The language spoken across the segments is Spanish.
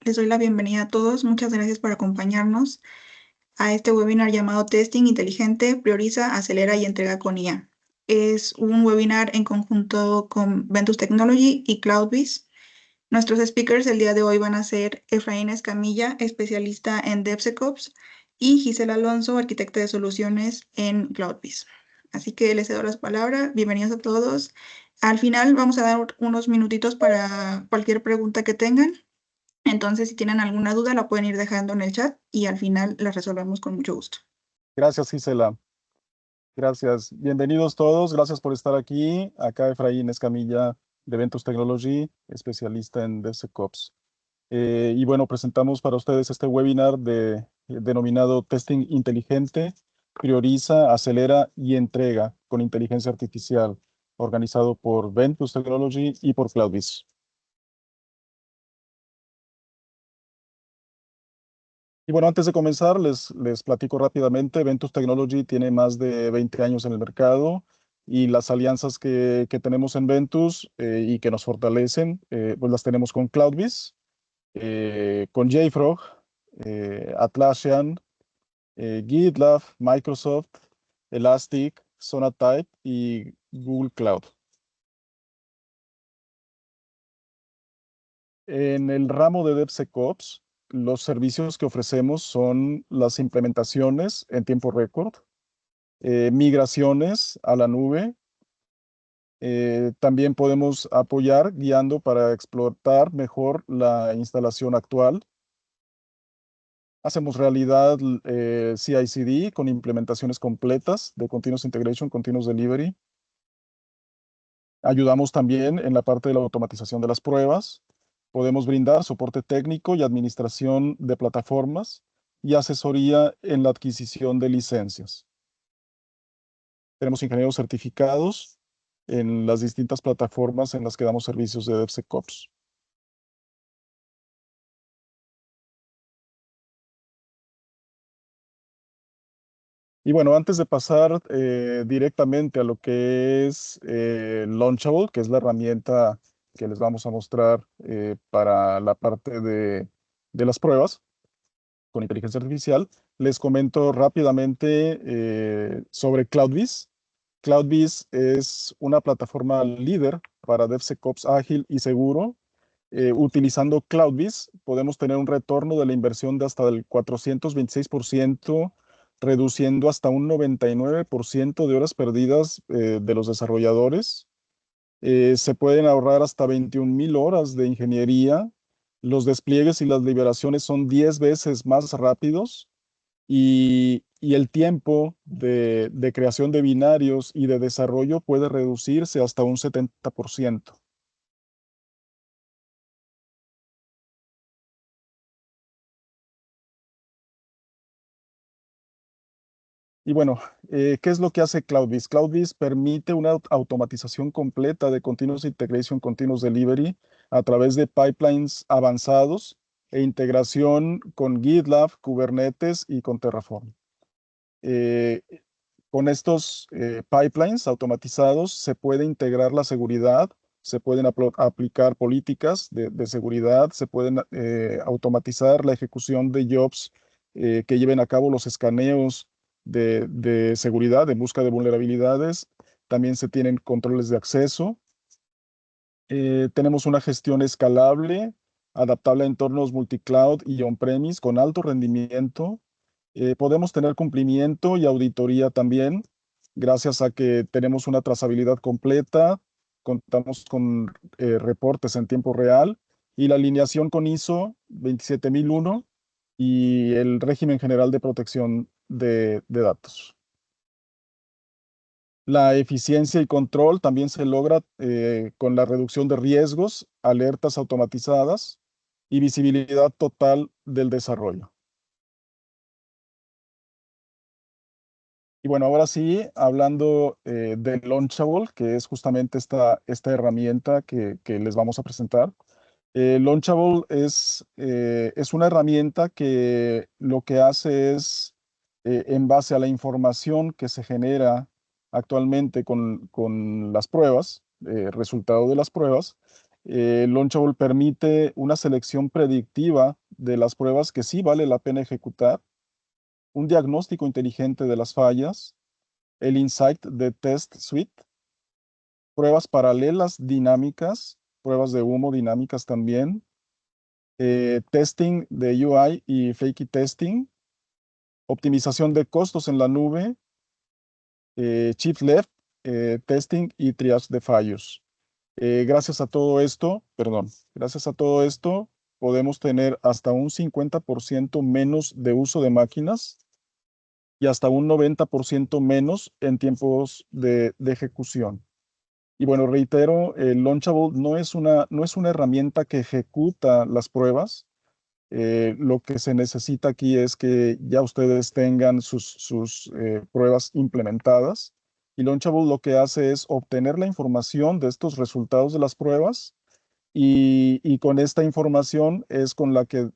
Les doy la bienvenida a todos. Muchas gracias por acompañarnos a este webinar llamado Testing Inteligente, Prioriza, Acelera y Entrega con IA. Es un webinar en conjunto con Ventus Technology y CloudBees. Nuestros speakers el día de hoy van a ser Efraín Escamilla, especialista en DevSecOps, y Gisela Alonso, arquitecta de soluciones en CloudBees. Así que les cedo las palabras. Bienvenidos a todos. Al final vamos a dar unos minutitos para cualquier pregunta que tengan. Entonces, si tienen alguna duda, la pueden ir dejando en el chat y al final la resolvemos con mucho gusto. Gracias, Gisela. Gracias. Bienvenidos todos. Gracias por estar aquí. Acá Efraín Escamilla de Ventus Technology, especialista en DevSecOps. Y bueno, presentamos para ustedes este webinar denominado Testing Inteligente, Prioriza, Acelera y Entrega con Inteligencia Artificial, organizado por Ventus Technology y por CloudBees. Y bueno, antes de comenzar, les platico rápidamente. Ventus Technology tiene más de 20 años en el mercado y las alianzas que tenemos en Ventus y que nos fortalecen, pues las tenemos con CloudBees, con JFrog, Atlassian, GitLab, Microsoft, Elastic, Sonatype y Google Cloud. En el ramo de DevSecOps, los servicios que ofrecemos son las implementaciones en tiempo récord, migraciones a la nube. También podemos apoyar guiando para explotar mejor la instalación actual. Hacemos realidad CI/CD con implementaciones completas de Continuous Integration, Continuous Delivery. Ayudamos también en la parte de la automatización de las pruebas. Podemos brindar soporte técnico y administración de plataformas y asesoría en la adquisición de licencias. Tenemos ingenieros certificados en las distintas plataformas en las que damos servicios de DevSecOps. Y bueno, antes de pasar directamente a lo que es Launchable, que es la herramienta que les vamos a mostrar para la parte de las pruebas con inteligencia artificial, les comento rápidamente sobre CloudBees. CloudBees es una plataforma líder para DevSecOps ágil y seguro. Utilizando CloudBees podemos tener un retorno de la inversión de hasta el 426%, reduciendo hasta un 99% de horas perdidas de los desarrolladores. Se pueden ahorrar hasta 21,000 horas de ingeniería. Los despliegues y las liberaciones son 10 veces más rápidos y el tiempo de creación de binarios y de desarrollo puede reducirse hasta un 70%. Y bueno, ¿qué es lo que hace CloudBees? CloudBees permite una automatización completa de Continuous Integration, Continuous Delivery a través de pipelines avanzados e integración con GitLab, Kubernetes y con Terraform. Eh, con estos pipelines automatizados se puede integrar la seguridad, se pueden aplicar políticas de seguridad, se pueden automatizar la ejecución de jobs que lleven a cabo los escaneos de seguridad en busca de vulnerabilidades. También se tienen controles de acceso. Tenemos una gestión escalable, adaptable a entornos multicloud y on-premise con alto rendimiento. Podemos tener cumplimiento y auditoría también, gracias a que tenemos una trazabilidad completa, contamos con reportes en tiempo real y la alineación con ISO 27001 y el régimen general de protección de datos. La eficiencia y control también se logra con la reducción de riesgos, alertas automatizadas y visibilidad total del desarrollo. Y bueno, ahora sí, hablando de Launchable, que es justamente esta herramienta que les vamos a presentar. Launchable es una herramienta que lo que hace es, en base a la información que se genera actualmente con las pruebas, resultado de las pruebas, Launchable permite una selección predictiva de las pruebas que sí vale la pena ejecutar, un diagnóstico inteligente de las fallas, el insight de Test Suite, pruebas paralelas dinámicas, pruebas de humo dinámicas también, testing de UI y fakey testing, optimización de costos en la nube, shift left, testing y triage de fallos. Gracias a todo esto, podemos tener hasta un 50% menos de uso de máquinas y hasta un 90% menos en tiempos de ejecución. Y bueno, reitero, el Launchable no es una herramienta que ejecuta las pruebas. Lo que se necesita aquí es que ya ustedes tengan sus pruebas implementadas. Y Launchable lo que hace es obtener la información de estos resultados de las pruebas y con esta información es con la que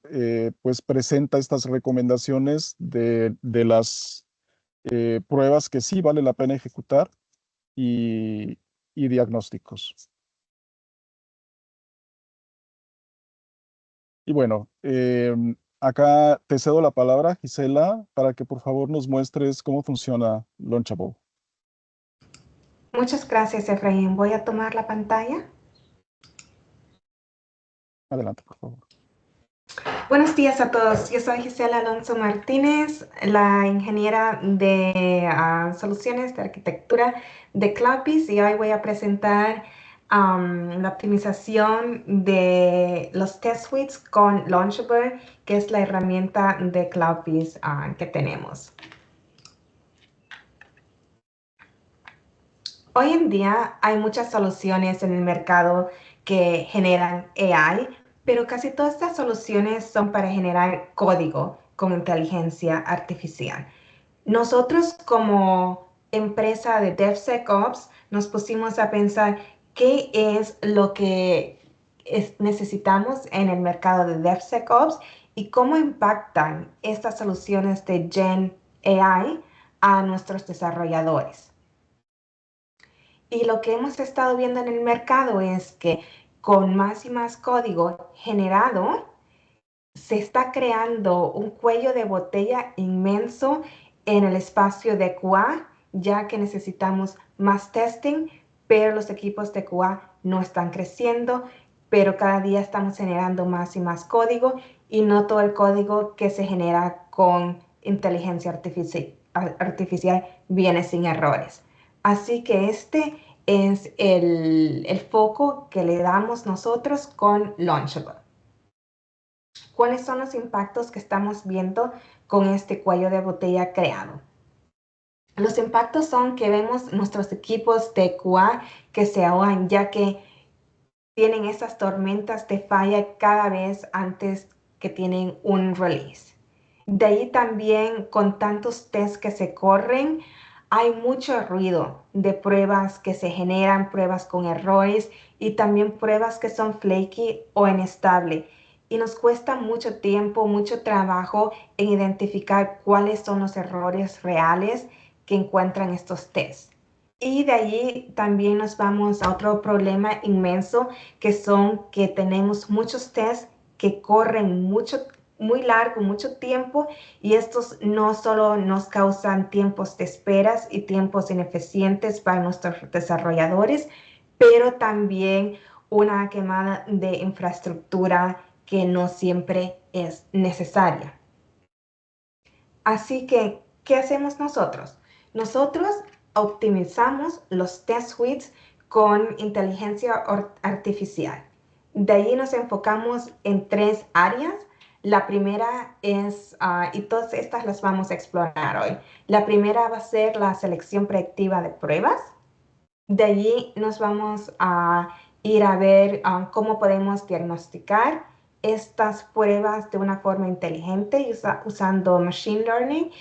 pues presenta estas recomendaciones de las pruebas que sí vale la pena ejecutar y, y diagnósticos. Y bueno, acá te cedo la palabra, Gisela, para que por favor nos muestres cómo funciona Launchable. Muchas gracias, Efraín. Voy a tomar la pantalla. Adelante, por favor. Buenos días a todos. Yo soy Gisela Alonso Martínez, la ingeniera de soluciones de arquitectura de CloudBees, y hoy voy a presentar la optimización de los test suites con Launchable, que es la herramienta de CloudBees que tenemos. Hoy en día hay muchas soluciones en el mercado que generan AI, pero casi todas estas soluciones son para generar código con inteligencia artificial. Nosotros como empresa de DevSecOps nos pusimos a pensar qué es lo que necesitamos en el mercado de DevSecOps y cómo impactan estas soluciones de Gen AI a nuestros desarrolladores. Y lo que hemos estado viendo en el mercado es que con más y más código generado, se está creando un cuello de botella inmenso en el espacio de QA, ya que necesitamos más testing, pero los equipos de QA no están creciendo, pero cada día estamos generando más y más código y no todo el código que se genera con inteligencia artificial viene sin errores. Así que este es el foco que le damos nosotros con Launchable. ¿Cuáles son los impactos que estamos viendo con este cuello de botella creado? Los impactos son que vemos nuestros equipos de QA que se ahogan, ya que tienen esas tormentas de falla cada vez antes que tienen un release. De ahí también, con tantos tests que se corren, hay mucho ruido de pruebas que se generan, pruebas con errores y también pruebas que son flaky o inestables. Y nos cuesta mucho tiempo, mucho trabajo en identificar cuáles son los errores reales que encuentran estos tests. Y de allí también nos vamos a otro problema inmenso, que son que tenemos muchos tests que corren muy largo, mucho tiempo, y estos no solo nos causan tiempos de esperas y tiempos ineficientes para nuestros desarrolladores, pero también una quemada de infraestructura que no siempre es necesaria. Así que, ¿qué hacemos nosotros? Nosotros optimizamos los test suites con inteligencia artificial. De ahí nos enfocamos en 3 áreas. La primera es, y todas estas las vamos a explorar hoy. La primera va a ser la selección predictiva de pruebas. De allí nos vamos a ir a ver cómo podemos diagnosticar estas pruebas de una forma inteligente usando Machine Learning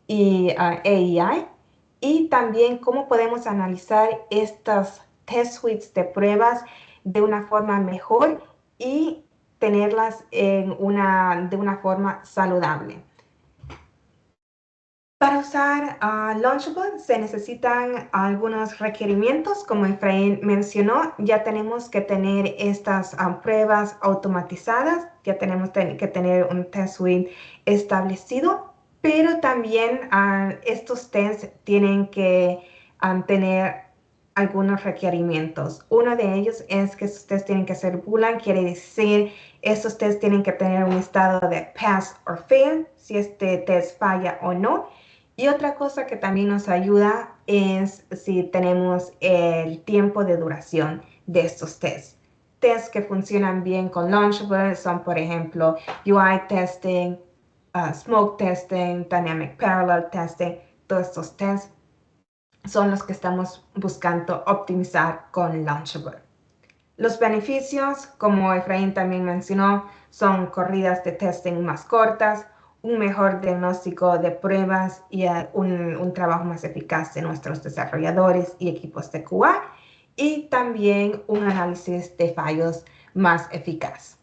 y AI. Y también cómo podemos analizar estas test suites de pruebas de una forma mejor y tenerlas de una forma saludable. Para usar Launchable se necesitan algunos requerimientos, como Efraín mencionó. Ya tenemos que tener estas pruebas automatizadas, ya tenemos que tener un test suite establecido, pero también estos tests tienen que tener algunos requerimientos. Uno de ellos es que estos tests tienen que ser Boolean, quiere decir estos tests tienen que tener un estado de pass or fail, si este test falla o no. Y otra cosa que también nos ayuda es si tenemos el tiempo de duración de estos tests. Tests que funcionan bien con Launchable son, por ejemplo, UI testing, smoke testing, dynamic parallel testing. Todos estos tests son los que estamos buscando optimizar con Launchable. Los beneficios, como Efraín también mencionó, son corridas de testing más cortas, un mejor diagnóstico de pruebas y un trabajo más eficaz de nuestros desarrolladores y equipos de QA, y también un análisis de fallos más eficaz.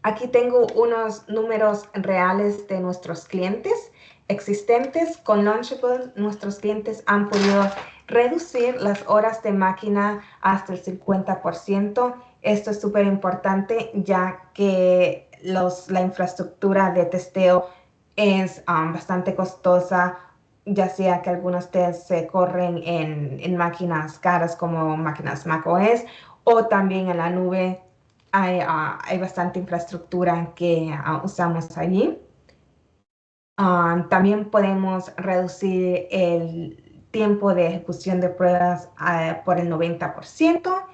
Aquí tengo unos números reales de nuestros clientes existentes. Con Launchable, nuestros clientes han podido reducir las horas de máquina hasta el 50%. Esto es súper importante, ya que la infraestructura de testeo es bastante costosa, ya sea que algunos tests se corren en máquinas caras como máquinas macOS o también en la nube. Hay bastante infraestructura que usamos allí. También podemos reducir el tiempo de ejecución de pruebas por el 90%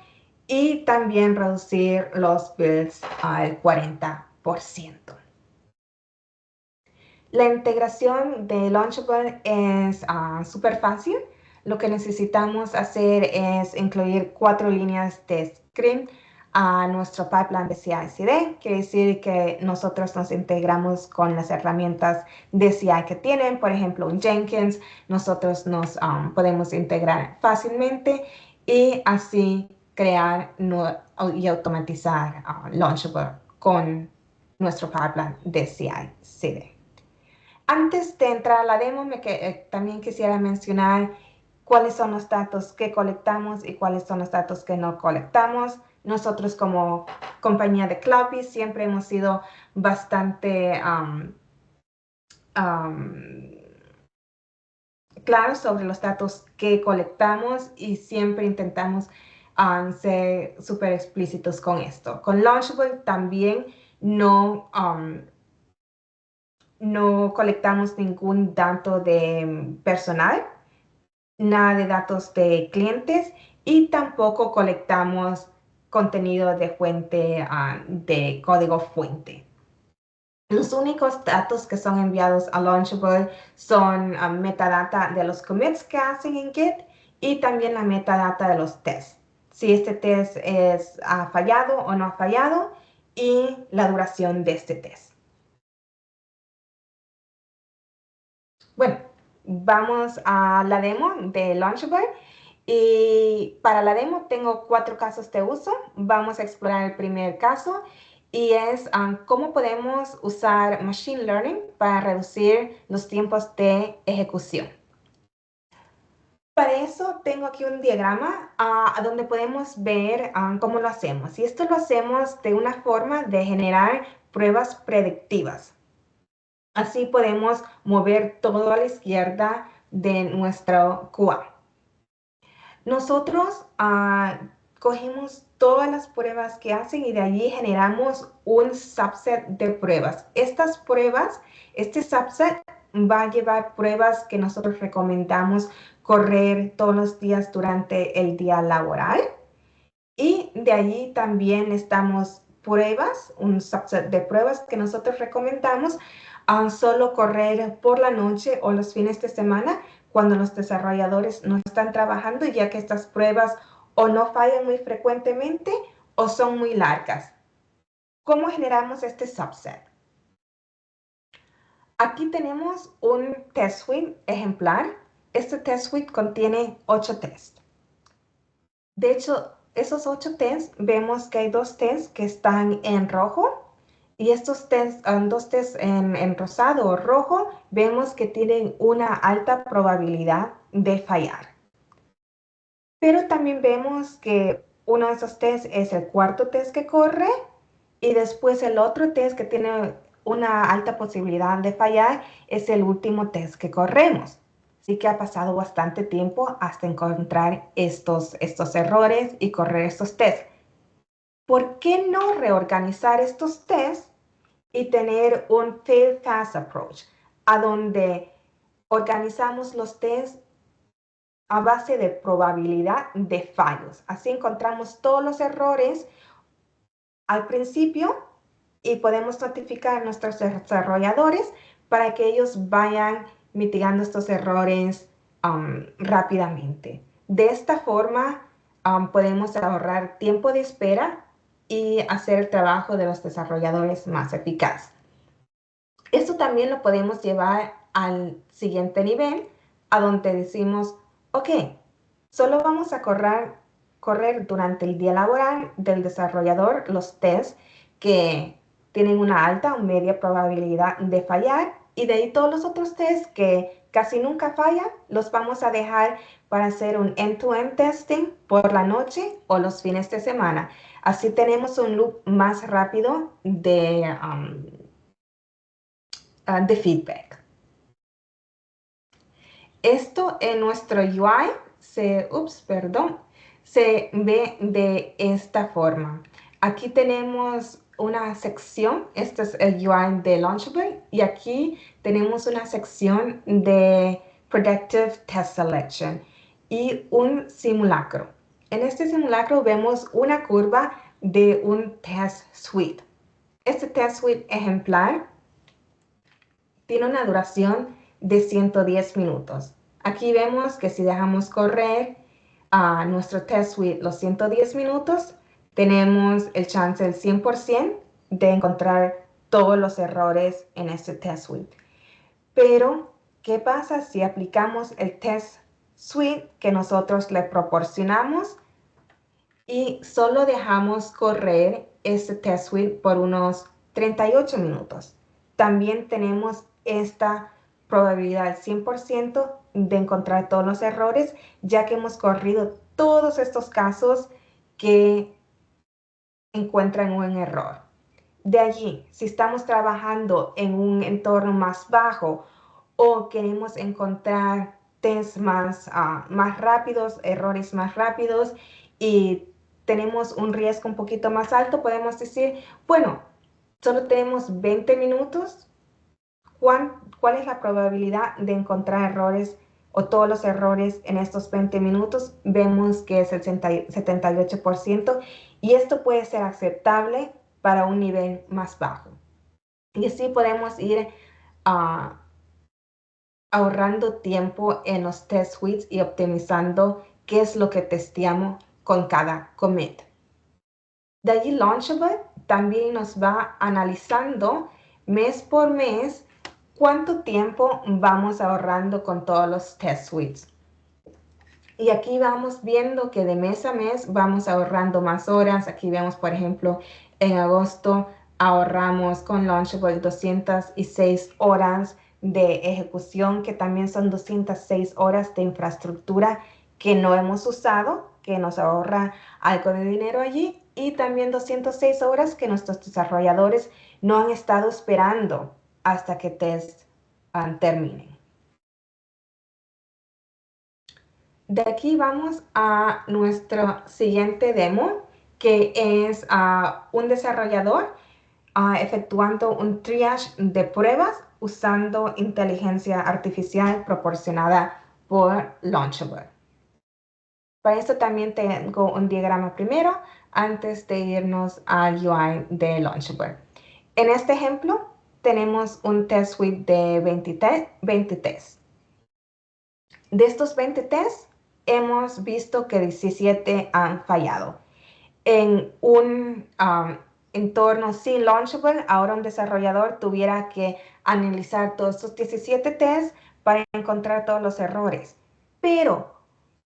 y también reducir los builds al 40%. La integración de Launchable es súper fácil. Lo que necesitamos hacer es incluir 4 líneas de script a nuestro pipeline de CI/CD. Quiere decir que nosotros nos integramos con las herramientas de CI que tienen, por ejemplo, un Jenkins. Nosotros nos podemos integrar fácilmente y así crear y automatizar Launchable con nuestro pipeline de CI/CD. Antes de entrar a la demo, también quisiera mencionar cuáles son los datos que colectamos y cuáles son los datos que no colectamos. Nosotros como compañía de CloudBees siempre hemos sido bastante claros sobre los datos que colectamos y siempre intentamos ser súper explícitos con esto. Con Launchable también no colectamos ningún dato de personal, nada de datos de clientes y tampoco colectamos contenido de fuente, de código fuente. Los únicos datos que son enviados a Launchable son metadata de los commits que hacen en Git y también la metadata de los tests. Si este test ha fallado o no ha fallado y la duración de este test. Bueno, vamos a la demo de Launchable y para la demo tengo 4 casos de uso. Vamos a explorar el primer caso y es cómo podemos usar Machine Learning para reducir los tiempos de ejecución. Para eso tengo aquí un diagrama donde podemos ver cómo lo hacemos. Y esto lo hacemos de una forma de generar pruebas predictivas. Así podemos mover todo a la izquierda de nuestro QA. Nosotros cogemos todas las pruebas que hacen y de allí generamos un subset de pruebas. Estas pruebas, este subset va a llevar pruebas que nosotros recomendamos correr todos los días durante el día laboral. Y de allí también estamos pruebas, un subset de pruebas que nosotros recomendamos solo correr por la noche o los fines de semana cuando los desarrolladores no están trabajando, ya que estas pruebas o no fallan muy frecuentemente o son muy largas. ¿Cómo generamos este subset? Aquí tenemos un test suite ejemplar. Este test suite contiene 8 tests. De hecho, esos 8 tests, vemos que hay 2 tests que están en rojo Y estos dos tests en rosado o rojo, vemos que tienen una alta probabilidad de fallar. Pero también vemos que uno de esos tests es el cuarto test que corre y después el otro test que tiene una alta posibilidad de fallar es el último test que corremos. Así que ha pasado bastante tiempo hasta encontrar estos errores y correr estos tests. ¿Por qué no reorganizar estos tests y tener un fail fast approach, a donde organizamos los tests a base de probabilidad de fallos? Así encontramos todos los errores al principio y podemos notificar a nuestros desarrolladores para que ellos vayan mitigando estos errores rápidamente. De esta forma, podemos ahorrar tiempo de espera y hacer el trabajo de los desarrolladores más eficaz. Esto también lo podemos llevar al siguiente nivel, a donde decimos, ok, solo vamos a correr durante el día laboral del desarrollador los tests que tienen una alta o media probabilidad de fallar, y de ahí todos los otros tests que casi nunca fallan, los vamos a dejar para hacer un end-to-end testing por la noche o los fines de semana. Así tenemos un loop más rápido de feedback. Esto en nuestro UI se ve de esta forma. Aquí tenemos una sección, este es el UI de Launchable, y aquí tenemos una sección de Predictive Test Selection y un simulacro. En este simulacro vemos una curva de un test suite. Este test suite ejemplar tiene una duración de 110 minutos. Aquí vemos que si dejamos correr a nuestro test suite los 110 minutos, tenemos el chance del 100% de encontrar todos los errores en este test suite. Pero, ¿qué pasa si aplicamos el test suite que nosotros le proporcionamos y solo dejamos correr este test suite por unos 38 minutos? También tenemos esta probabilidad al 100% de encontrar todos los errores, ya que hemos corrido todos estos casos que encuentran un error. De allí, si estamos trabajando en un entorno más bajo o queremos encontrar tests más rápidos, errores más rápidos, y tenemos un riesgo un poquito más alto, podemos decir, bueno, solo tenemos 20 minutos. ¿Cuál es la probabilidad de encontrar errores o todos los errores en estos 20 minutos? Vemos que es el 78%, y esto puede ser aceptable para un nivel más bajo. Y así podemos ir ahorrando tiempo en los test suites y optimizando qué es lo que testeamos con cada commit. De allí Launchable también nos va analizando mes por mes cuánto tiempo vamos ahorrando con todos los test suites. Y aquí vamos viendo que de mes a mes vamos ahorrando más horas. Aquí vemos, por ejemplo, en agosto ahorramos con Launchable 206 horas de ejecución, que también son 206 horas de infraestructura que no hemos usado, que nos ahorra algo de dinero allí, y también 206 horas que nuestros desarrolladores no han estado esperando hasta que test terminen. De aquí vamos a nuestro siguiente demo, que es un desarrollador efectuando un triage de pruebas usando inteligencia artificial proporcionada por Launchable. Para esto también tengo un diagrama primero antes de irnos al UI de Launchable. En este ejemplo tenemos un test suite de 20 tests. De estos 20 tests, hemos visto que 17 han fallado. En un entorno sin Launchable, ahora un desarrollador tuviera que analizar todos estos 17 tests para encontrar todos los errores. Pero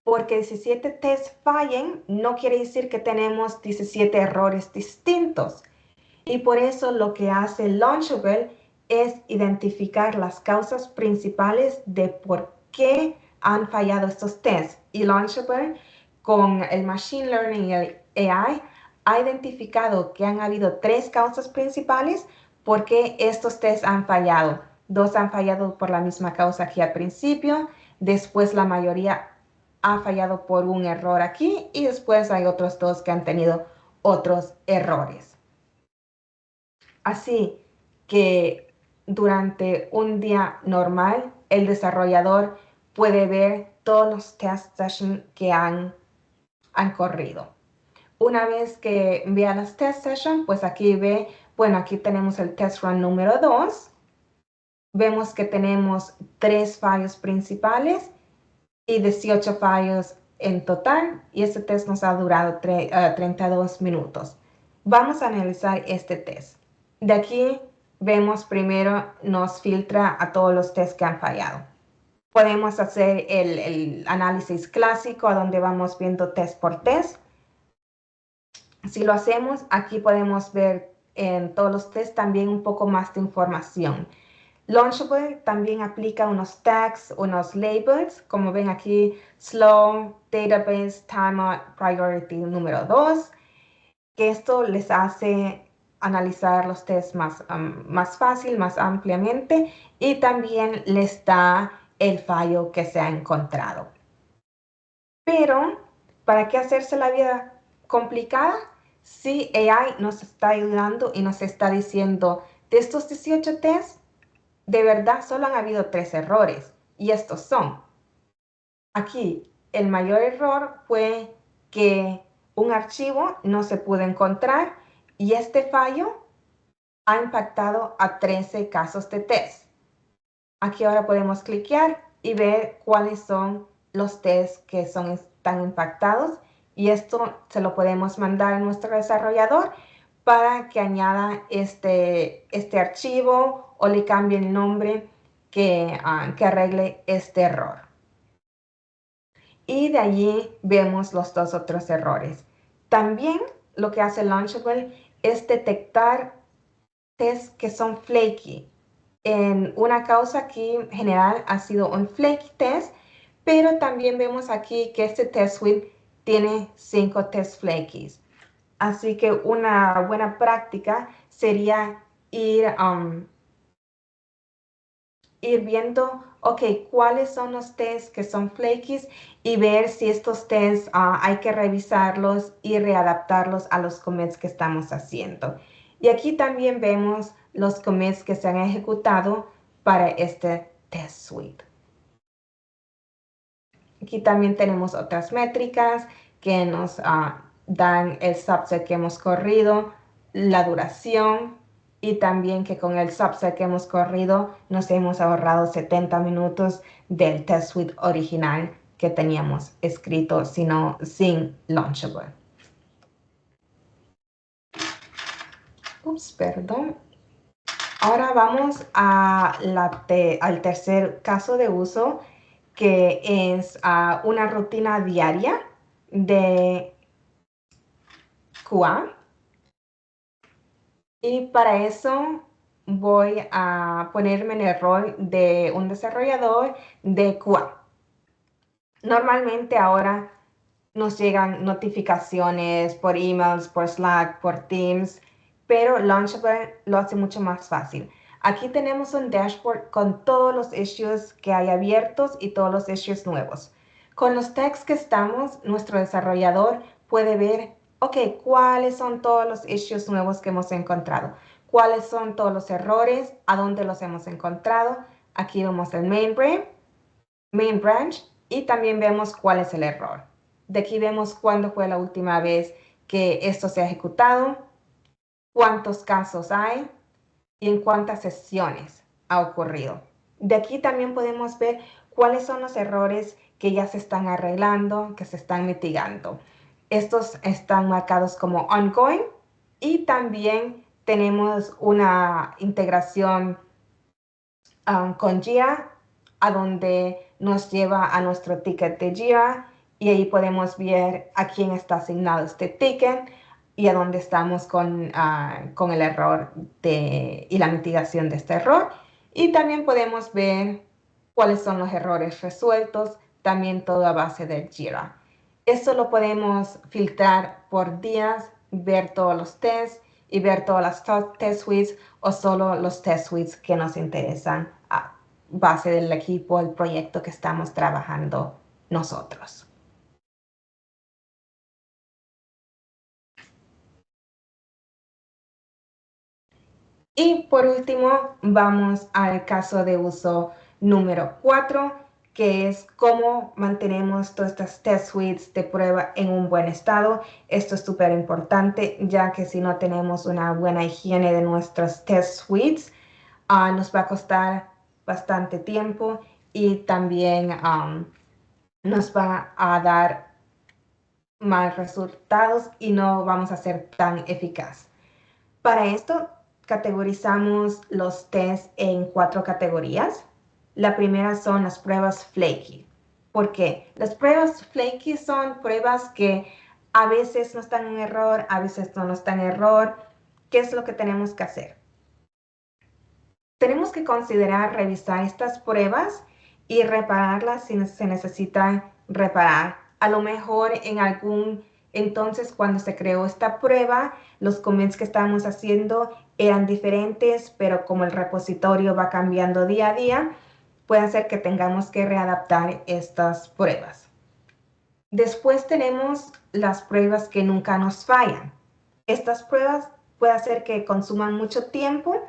porque 17 tests fallen, no quiere decir que tenemos 17 errores distintos. Y por eso lo que hace Launchable es identificar las causas principales de por qué han fallado estos tests. Y Launchable, con el Machine Learning y el AI, ha identificado que han habido 3 causas principales por qué estos tests han fallado. 2 han fallado por la misma causa aquí al principio, después la mayoría ha fallado por un error aquí y después hay otros 2 que han tenido otros errores. Así que durante un día normal, el desarrollador puede ver todos los test sessions que han corrido. Una vez que vea las test sessions, pues aquí ve, bueno, aquí tenemos el test run número 2. Vemos que tenemos 3 fallos principales y 18 fallos en total, y este test nos ha durado 32 minutos. Vamos a analizar este test. De aquí vemos primero, nos filtra a todos los tests que han fallado. Podemos hacer el análisis clásico, a donde vamos viendo test por test. Si lo hacemos, aquí podemos ver en todos los tests también un poco más de información. Launchable también aplica unos tags, unos labels, como ven aquí, slow, database, timeout, priority número 2, que esto les hace analizar los tests más fácil, más ampliamente, y también les da el fallo que se ha encontrado. Pero, ¿para qué hacerse la vida complicada? Si AI nos está ayudando y nos está diciendo, de estos 18 tests, de verdad solo han habido 3 errores, y estos son. Aquí, el mayor error fue que un archivo no se pudo encontrar, y este fallo ha impactado a 13 casos de test. Aquí ahora podemos cliquear y ver cuáles son los tests que están impactados, y esto se lo podemos mandar a nuestro desarrollador para que añada este archivo o le cambie el nombre que arregle este error. Y de allí vemos los 2 otros errores. También lo que hace Launchable es detectar tests que son flaky. En una causa aquí general ha sido un flaky test, pero también vemos aquí que este test suite tiene 5 test flakies. Así que una buena práctica sería ir viendo, ok, cuáles son los tests que son flakies, y ver si estos tests hay que revisarlos y readaptarlos a los commits que estamos haciendo. Y aquí también vemos los commits que se han ejecutado para este test suite. Aquí también tenemos otras métricas que nos dan el subset que hemos corrido, la duración, y también que con el subset que hemos corrido nos hemos ahorrado 70 minutos del test suite original que teníamos escrito, sin Launchable. Ups, perdón. Ahora vamos al tercer caso de uso, que es una rutina diaria de QA. Y para eso voy a ponerme en el rol de un desarrollador de QA. Normalmente ahora nos llegan notificaciones por emails, por Slack, por Teams, pero Launchable lo hace mucho más fácil. Aquí tenemos un dashboard con todos los issues que hay abiertos y todos los issues nuevos. Con los tags que estamos, nuestro desarrollador puede ver, ok, cuáles son todos los issues nuevos que hemos encontrado, cuáles son todos los errores, a dónde los hemos encontrado. Aquí vemos el main branch, y también vemos cuál es el error. De aquí vemos cuándo fue la última vez que esto se ha ejecutado, cuántos casos hay y en cuántas sesiones ha ocurrido. De aquí también podemos ver cuáles son los errores que ya se están arreglando, que se están mitigando. Estos están marcados como ongoing, y también tenemos una integración con Jira, a donde nos lleva a nuestro ticket de Jira, y ahí podemos ver a quién está asignado este ticket, y a dónde estamos con el error y la mitigación de este error. Y también podemos ver cuáles son los errores resueltos, también todo a base del Jira. Esto lo podemos filtrar por días, ver todos los tests y ver todas las test suites o solo los test suites que nos interesan a base del equipo, el proyecto que estamos trabajando nosotros. Y por último, vamos al caso de uso número 4, que es cómo mantenemos todas estas test suites de prueba en un buen estado. Esto es súper importante, ya que si no tenemos una buena higiene de nuestras test suites, nos va a costar bastante tiempo y también nos va a dar mal resultados y no vamos a ser tan eficaz. Para esto, categorizamos los tests en 4 categorías. La primera son las pruebas flaky. ¿Por qué? Las pruebas flaky son pruebas que a veces no están en error, a veces no están en error. ¿Qué es lo que tenemos que hacer? Tenemos que considerar revisar estas pruebas y repararlas si se necesita reparar. A lo mejor entonces cuando se creó esta prueba, los commits que estábamos haciendo eran diferentes, pero como el repositorio va cambiando día a día, puede ser que tengamos que readaptar estas pruebas. Después tenemos las pruebas que nunca nos fallan. Estas pruebas puede hacer que consuman mucho tiempo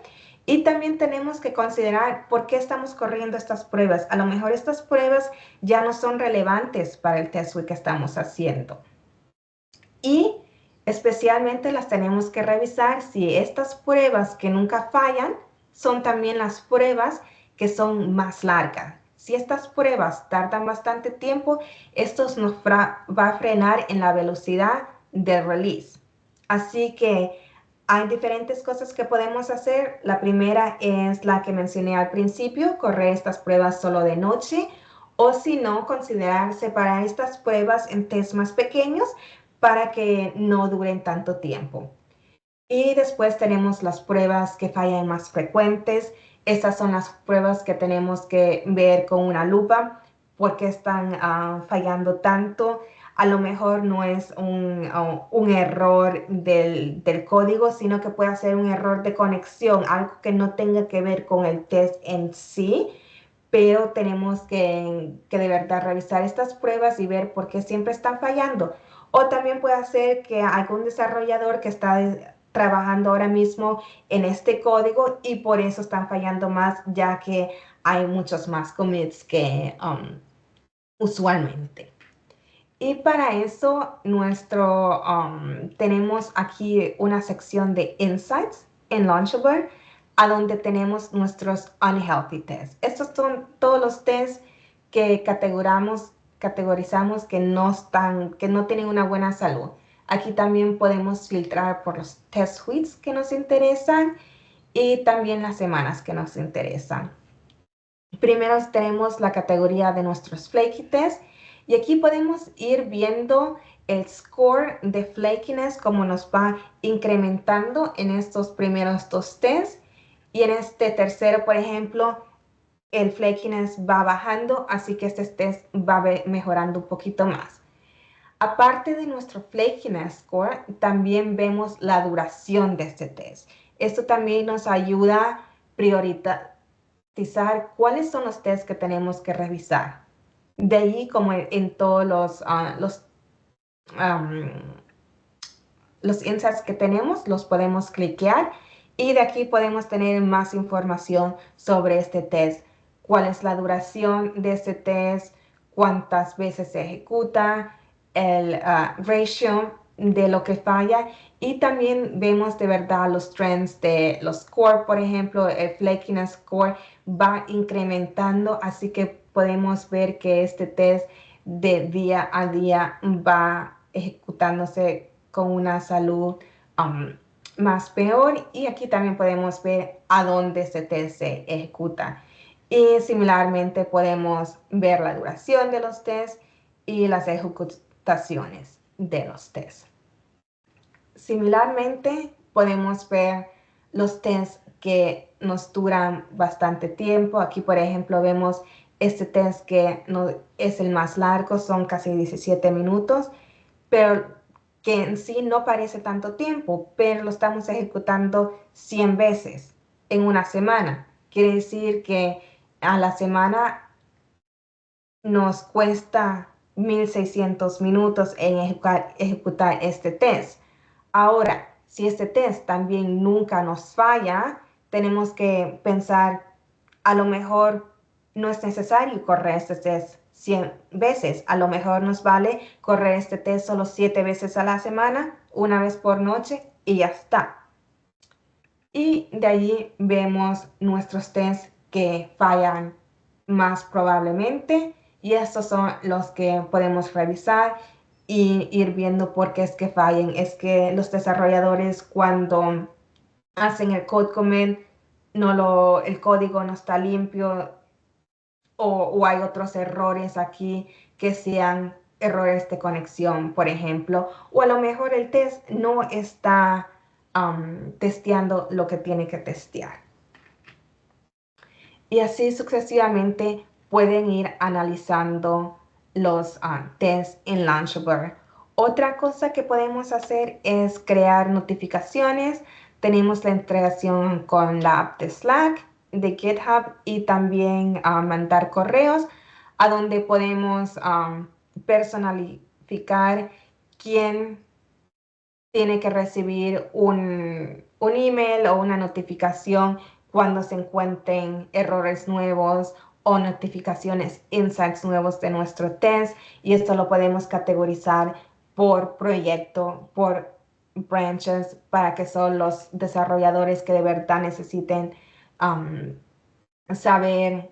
y también tenemos que considerar por qué estamos corriendo estas pruebas. A lo mejor estas pruebas ya no son relevantes para el test suite que estamos haciendo. Y especialmente las tenemos que revisar si estas pruebas que nunca fallan son también las pruebas que son más largas. Si estas pruebas tardan bastante tiempo, esto nos va a frenar en la velocidad del release. Así que hay diferentes cosas que podemos hacer. La primera es la que mencioné al principio, correr estas pruebas solo de noche, o si no, considerar separar estas pruebas en test más pequeños para que no duren tanto tiempo. Y después tenemos las pruebas que fallan más frecuentes. Estas son las pruebas que tenemos que ver con una lupa porque están fallando tanto. A lo mejor no es un error del código, sino que puede ser un error de conexión, algo que no tenga que ver con el test en sí, pero tenemos que de verdad revisar estas pruebas y ver por qué siempre están fallando. O también puede ser que algún desarrollador que está trabajando ahora mismo en este código y por eso están fallando más, ya que hay muchos más commits que usualmente. Y para eso tenemos aquí una sección de Insights en Launchable, a donde tenemos nuestros unhealthy tests. Estos son todos los tests que categorizamos que no tienen una buena salud. Aquí también podemos filtrar por los test suites que nos interesan y también las semanas que nos interesan. Primero tenemos la categoría de nuestros flaky tests y aquí podemos ir viendo el score de flakiness, como nos va incrementando en estos primeros 2 tests. Y en este tercero, por ejemplo, el flakiness va bajando, así que este test va mejorando un poquito más. Aparte de nuestro flakiness score, también vemos la duración de este test. Esto también nos ayuda a priorizar cuáles son los tests que tenemos que revisar. De ahí, como en todos los insights que tenemos, los podemos cliquear y de aquí podemos tener más información sobre este test. Cuál es la duración de este test, cuántas veces se ejecuta, el ratio de lo que falla y también vemos de verdad los trends de los score, por ejemplo, el flakiness score va incrementando, así que podemos ver que este test de día a día va ejecutándose con una salud más peor y aquí también podemos ver a dónde este test se ejecuta. Y similarmente podemos ver la duración de los tests y las ejecutaciones de los tests. Similarmente, podemos ver los tests que nos duran bastante tiempo. Aquí, por ejemplo, vemos este test que no, es el más largo, son casi 17 minutos, pero que en sí no parece tanto tiempo, pero lo estamos ejecutando 100 veces en una semana. Quiere decir que a la semana nos cuesta 1.600 minutos en ejecutar este test. Ahora, si este test también nunca nos falla, tenemos que pensar, a lo mejor no es necesario correr este test 100 veces, a lo mejor nos vale correr este test solo 7 veces a la semana, una vez por noche y ya está. Y de allí vemos nuestros tests que fallan más probablemente y estos son los que podemos revisar y ir viendo por qué es que fallen. Es que los desarrolladores cuando hacen el code commit, el código no está limpio o hay otros errores aquí que sean errores de conexión, por ejemplo, o a lo mejor el test no está testeando lo que tiene que testear. Y así sucesivamente pueden ir analizando los tests en Launchable. Otra cosa que podemos hacer es crear notificaciones. Tenemos la integración con la app de Slack, de GitHub y también mandar correos a donde podemos personalificar quién tiene que recibir un email o una notificación cuando se encuentren errores nuevos o notificaciones, insights nuevos de nuestro test. Y esto lo podemos categorizar por proyecto, por branches, para que son los desarrolladores que de verdad necesiten saber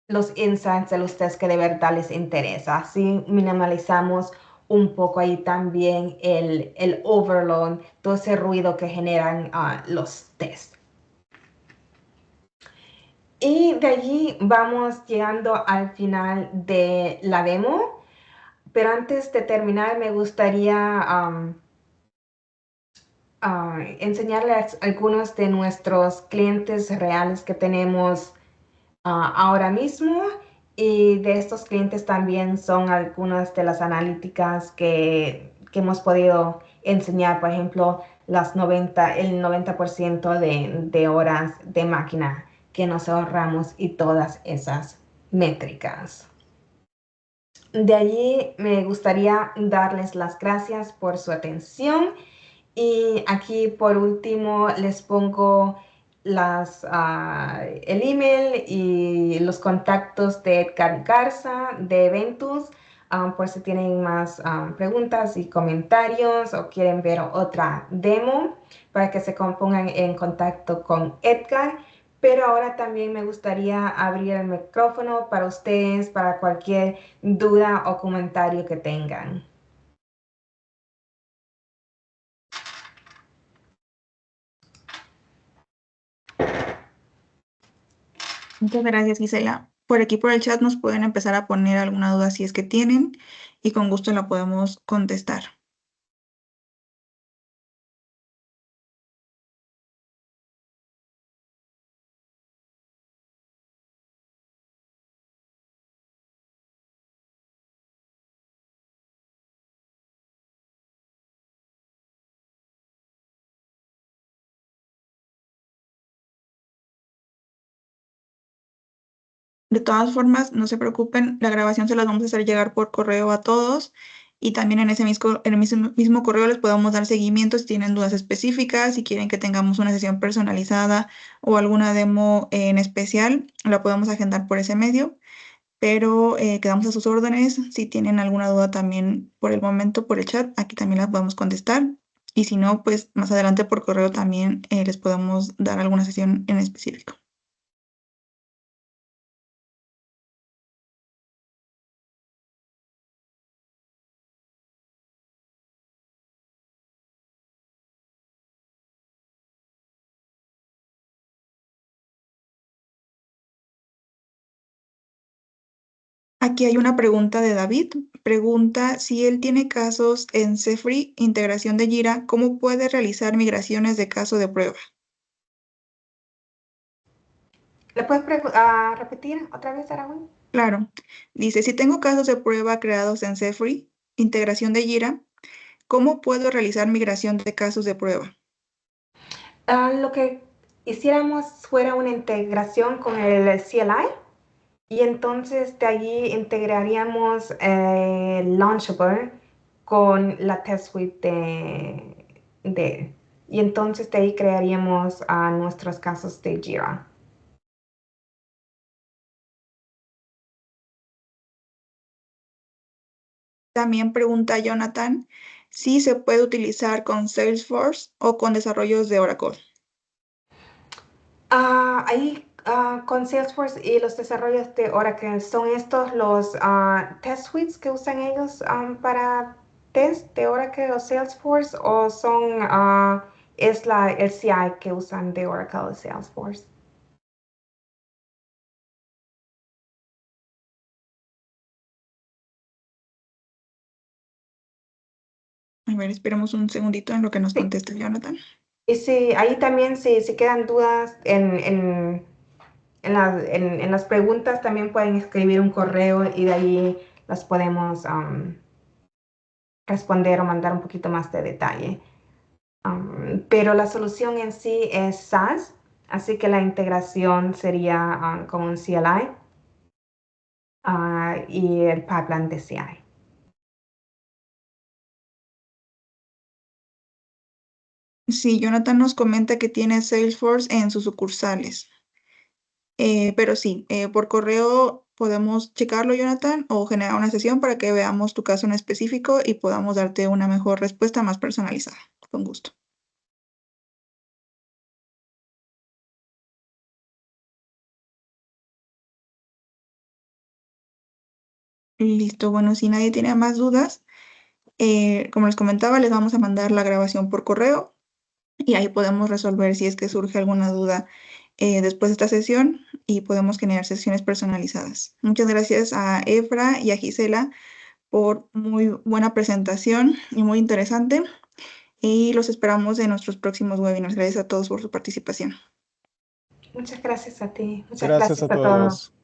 los insights de los tests que de verdad les interesa. Así minimalizamos un poco ahí también el overload, todo ese ruido que generan los tests. Y de allí vamos llegando al final de la demo, pero antes de terminar me gustaría enseñarles algunos de nuestros clientes reales que tenemos ahora mismo. Y de estos clientes también son algunas de las analíticas que hemos podido enseñar, por ejemplo, el 90% de horas de máquina que nos ahorramos y todas esas métricas. De allí me gustaría darles las gracias por su atención y aquí por último les pongo el email y los contactos de Edgar Garza de Ventus, por si tienen más preguntas y comentarios o quieren ver otra demo para que se pongan en contacto con Edgar. Pero ahora también me gustaría abrir el micrófono para ustedes, para cualquier duda o comentario que tengan. Muchas gracias, Gisela. Por aquí por el chat nos pueden empezar a poner alguna duda si es que tienen y con gusto la podemos contestar. De todas formas, no se preocupen, la grabación se las vamos a hacer llegar por correo a todos y también en el mismo correo les podemos dar seguimiento si tienen dudas específicas, si quieren que tengamos una sesión personalizada o alguna demo en especial, la podemos agendar por ese medio, pero quedamos a sus órdenes. Si tienen alguna duda también por el momento por el chat, aquí también la podemos contestar y si no, pues más adelante por correo también les podemos dar alguna sesión en específico. Aquí hay una pregunta de David. Pregunta si él tiene casos en Cefri, integración de Jira, ¿cómo puede realizar migraciones de caso de prueba? ¿Le puedes repetir otra vez, Aragón? Claro. Dice, si tengo casos de prueba creados en Cefri, integración de Jira, ¿cómo puedo realizar migración de casos de prueba? Lo que hiciéramos fuera una integración con el CLI y entonces de allí integraríamos Launchable con la test suite de él. Y entonces de ahí crearíamos nuestros casos de Jira. También pregunta Jonathan si se puede utilizar con Salesforce o con desarrollos de Oracle. Ahí con Salesforce y los desarrollos de Oracle, ¿son estos los test suites que usan ellos para test de Oracle o Salesforce o es el CI que usan de Oracle o Salesforce? A ver, esperemos un segundito en lo que nos conteste Jonathan. Y sí, ahí también si quedan dudas en las preguntas, también pueden escribir un correo y de ahí las podemos responder o mandar un poquito más de detalle. Pero la solución en sí es SaaS, así que la integración sería con un CLI y el pipeline de CI. Sí, Jonathan nos comenta que tiene Salesforce en sus sucursales. Pero sí, por correo podemos checarlo, Jonathan, o generar una sesión para que veamos tu caso en específico y podamos darte una mejor respuesta más personalizada. Con gusto. Listo, bueno, si nadie tiene más dudas, como les comentaba, les vamos a mandar la grabación por correo y ahí podemos resolver si es que surge alguna duda después de esta sesión y podemos generar sesiones personalizadas. Muchas gracias a Efra y a Gisela por muy buena presentación y muy interesante. Y los esperamos en nuestros próximos webinars. Gracias a todos por su participación. Muchas gracias a ti. Muchas Gracias gracias a a todos. todos.